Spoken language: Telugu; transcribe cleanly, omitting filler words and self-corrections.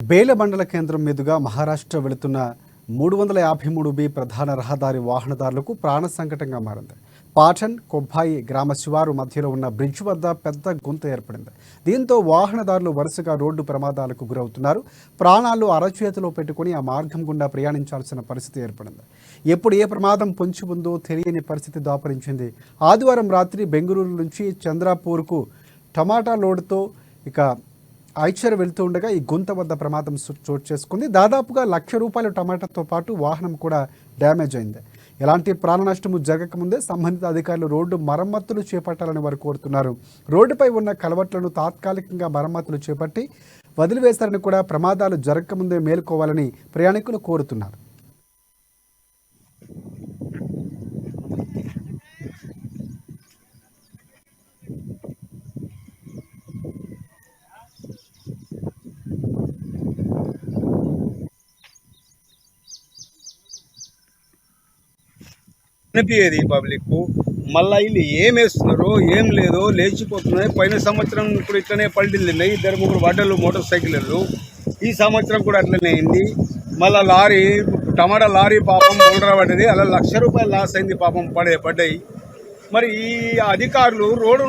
బేల మండల కేంద్రం మీదుగా మహారాష్ట్ర వెళుతున్న 353B ప్రధాన రహదారి వాహనదారులకు ప్రాణ సంకటంగా మారింది. పాఠన్ కొబ్బాయి గ్రామ శివారు మధ్యలో ఉన్న బ్రిడ్జ్ వద్ద పెద్ద గుంత ఏర్పడింది. దీంతో వాహనదారులు వరుసగా రోడ్డు ప్రమాదాలకు గురవుతున్నారు. ప్రాణాలు అరచేతిలో పెట్టుకుని ఆ మార్గం గుండా ప్రయాణించాల్సిన పరిస్థితి ఏర్పడింది. ఎప్పుడు ఏ ప్రమాదం పొంచి ఉందో తెలియని పరిస్థితి దాపరించింది. ఆదివారం రాత్రి బెంగళూరు నుంచి చంద్రాపూర్కు టమాటా లోడ్తో ఐచర్ వెళ్తూ ఉండగా ఈ గుంత వద్ద ప్రమాదం చోటు చేసుకుంది. దాదాపుగా ₹1,00,000 టమాటాతో పాటు వాహనం కూడా డ్యామేజ్ అయింది. ఎలాంటి ప్రాణ నష్టము జరగకముందే సంబంధిత అధికారులు రోడ్డు మరమ్మతులు చేపట్టాలని వారు కోరుతున్నారు. రోడ్డుపై ఉన్న కలవట్లను తాత్కాలికంగా మరమ్మతులు చేపట్టి వదిలివేశారని కూడా ప్రమాదాలు జరగకముందే మేలుకోవాలని ప్రయాణికులు కోరుతున్నారు. అనిపించేది పబ్లిక్ మళ్ళీ వీళ్ళు ఏం వేస్తున్నారో ఏం లేదో లేచిపోతున్నాయి. పోయిన సంవత్సరం ఇప్పుడు ఇట్లనే పల్టీలు తిన్నాయి, 2-3 పడ్డలు మోటార్ సైకిళ్ళు. ఈ సంవత్సరం కూడా అట్లనే అయింది. మళ్ళీ లారీ టమాటా లారీ పాపం బోల్డరా పడ్డది, అలా ₹1,00,000 లాస్ అయింది పాపం పడ్డాయి. మరి ఈ అధికారులు రోడ్డు